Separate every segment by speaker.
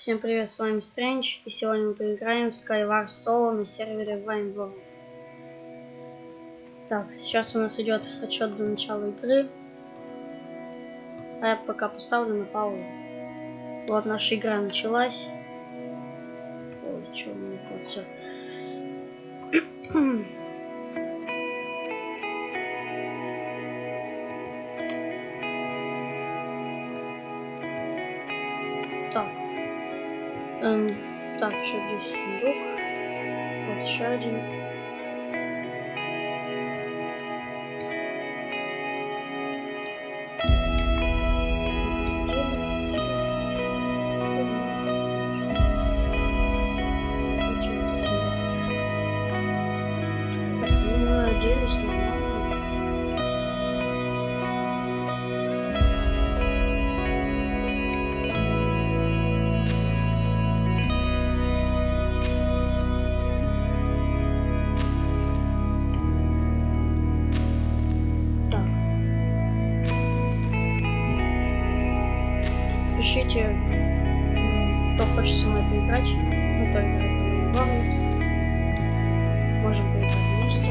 Speaker 1: Всем привет, с вами Стрэндж, и сегодня мы поиграем в Skywars Solo на сервере Vine World. Так, сейчас у нас идет отчет до начала игры. А я пока поставлю на паузу. Вот наша игра началась. Ой, что у меня вот все. Так. Так, что здесь сундук? Вот еще один. Надеюсь, пишите, кто хочет со мной поиграть. Мы поиграем в World. Можем поиграть вместе.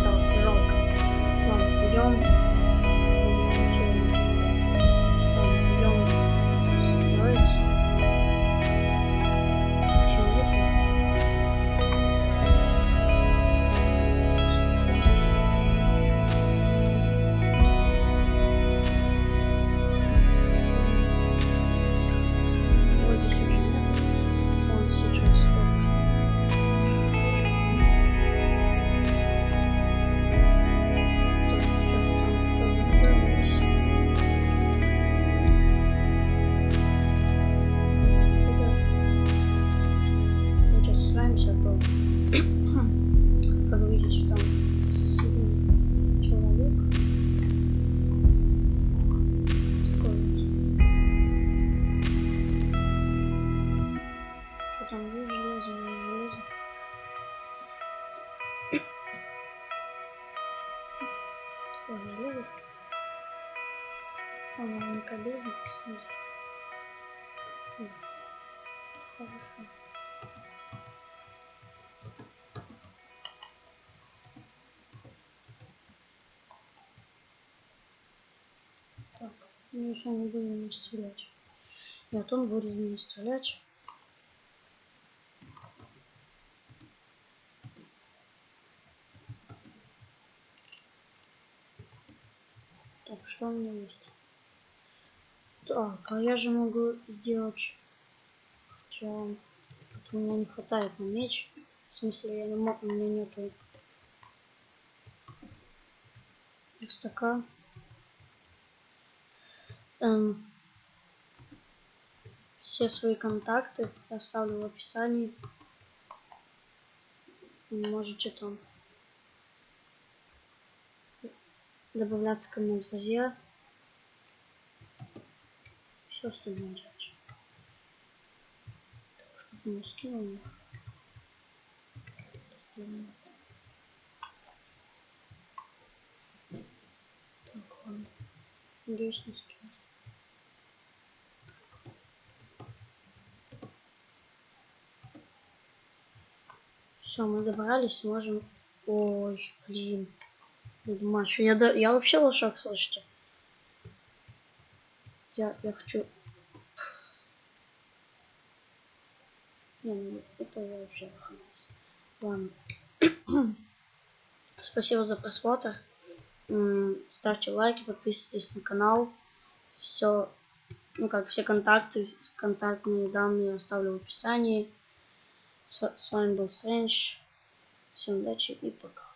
Speaker 1: Так, жалко. Ладно, идем. Как видите, там человек такой вот. Что там, железо. Такое железо. Он наверняка лезет. Хорошо. Так, мы еще не будем стрелять. Нет, он будет в меня стрелять. Так, что у меня есть? Так, а я же могу сделать... Хотя у меня не хватает на меч. В смысле, я не могу, у меня нету верстака. Все свои контакты оставлю в описании. Можете там добавляться ко мне в друзья. Все остальное делать. Так, чтобы не скинул. Так, ладно. Надеюсь, не скинул. Все, мы добрались, можем... Ой, блин. Я думаю, что я вообще лошак, слышите. Я хочу... Не, ну это я вообще охренеть. Ладно. Спасибо за просмотр. Ставьте лайки, подписывайтесь на канал. Все, ну как все контактные данные оставлю в описании. С вами был Стрэндж. Всем удачи и пока.